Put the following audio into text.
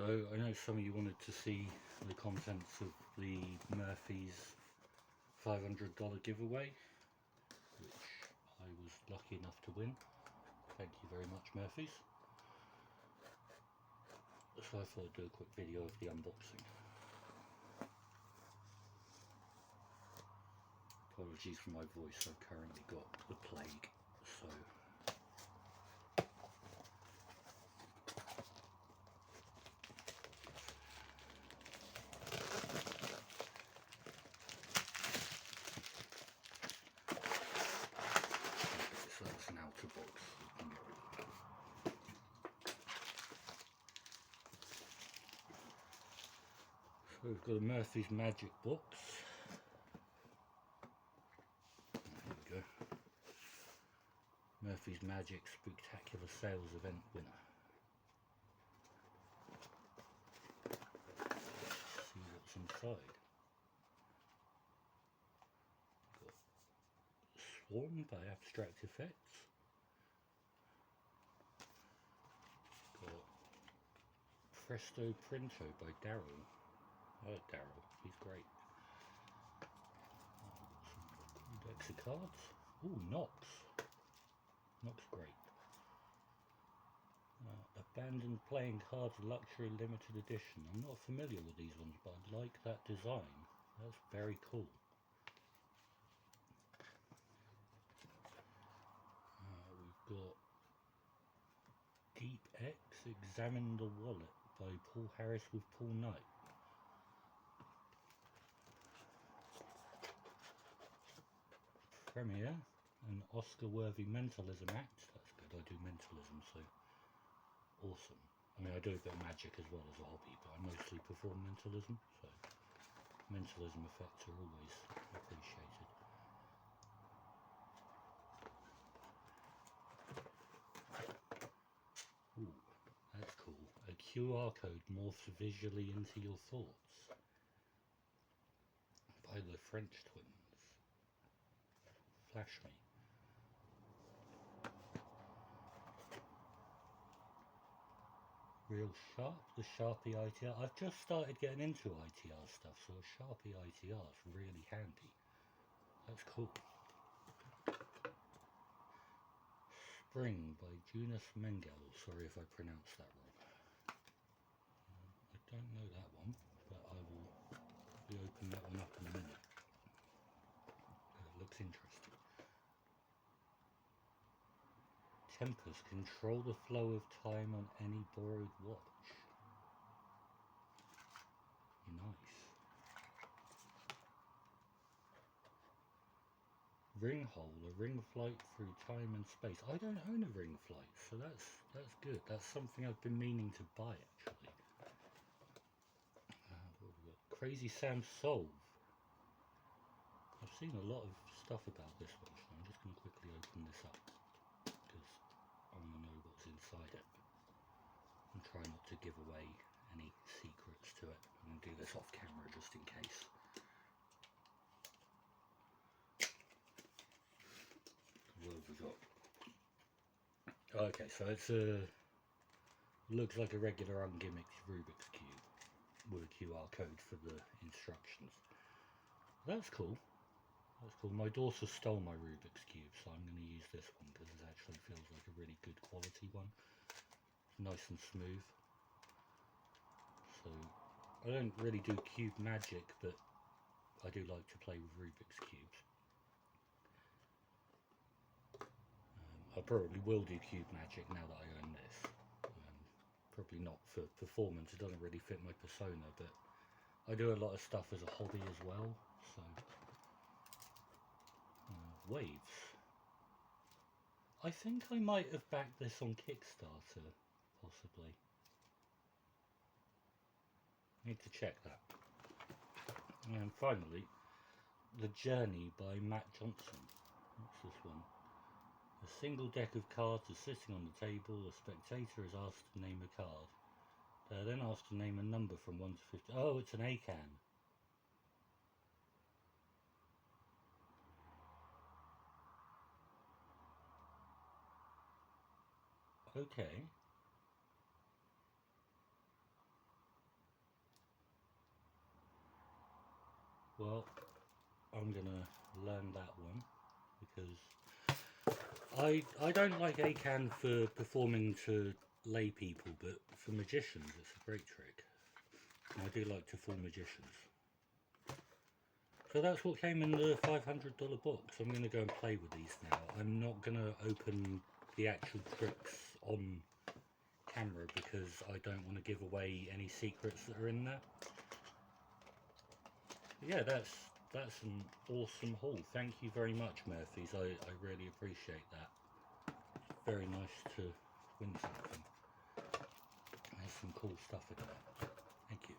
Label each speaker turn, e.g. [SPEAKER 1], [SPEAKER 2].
[SPEAKER 1] So I know some of you wanted to see the contents of the Murphys $500 giveaway, which I was lucky enough to win. Thank you very much, Murphys. So I thought I'd do a quick video of the unboxing. Apologies for my voice, I've currently got the plague, so that's an outer box. So we've got a Murphys Magic box. There we go. Murphys Magic Spooktacular Sales Event winner. Let's see what's inside. Got Swarm by Abstract Effects. Got Presto Printo by Daryl. I like Daryl, he's great. Some decks of cards. Ooh, Nox. Nox great. Abandoned Playing Cards Luxury Limited Edition. I'm not familiar with these ones, but I like that design. That's very cool. We've got Deep X Examine the Wallet by Paul Harris with Paul Knight. Premiere, an Oscar-worthy mentalism act. That's good, I do mentalism, so awesome. I mean, I do a bit of magic as well as a hobby, but I mostly perform mentalism, so mentalism effects are always appreciated. Ooh, that's cool. A QR code morphs visually into your thoughts by the French twins. Flash me. Real Sharp, the Sharpie ITR. I've just started getting into ITR stuff, so a Sharpie ITR is really handy. That's cool. Spring by Jonas Mengel. Sorry if I pronounced that wrong. I don't know that one, but I will be opening that one up in a minute. It looks interesting. Tempest, control the flow of time on any borrowed watch. Nice. Ring hole, a ring flight through time and space. I don't own a ring flight, so that's good. That's something I've been meaning to buy actually. What have we got? Crazy Sam Solve. I've seen a lot of stuff about this one, so I'm just going to quickly open this up because I want to know what's inside it and try not to give away any secrets to it. I'm going to do this off camera just in case. What have we got? Okay, so it's looks like a regular ungimmicked Rubik's Cube with a QR code for the instructions. That's cool. That's cool. My daughter stole my Rubik's Cube, so I'm going to use this one because it actually feels like a really good quality one. It's nice and smooth. So I don't really do cube magic, but I do like to play with Rubik's Cubes. I probably will do cube magic now that I own this. Probably not for performance, it doesn't really fit my persona, but I do a lot of stuff as a hobby as well, so... Waves. I think I might have backed this on Kickstarter, possibly. Need to check that. And finally, The Journey by Matt Johnson. What's this one? A single deck of cards is sitting on the table. The spectator is asked to name a card. They are then asked to name a number from 1 to 50. Oh, it's an ACAN. Okay. well, I'm gonna learn that one because I don't like ACAN for performing to lay people, but for magicians it's a great trick. And I do like to fool magicians. So that's what came in the $500 box. I'm going to go and play with these now. I'm not going to open the actual tricks on camera because I don't want to give away any secrets that are in there. But yeah, that's an awesome haul. Thank you very much, Murphys. I really appreciate that. Very nice to win something. There's some cool stuff in there. Thank you.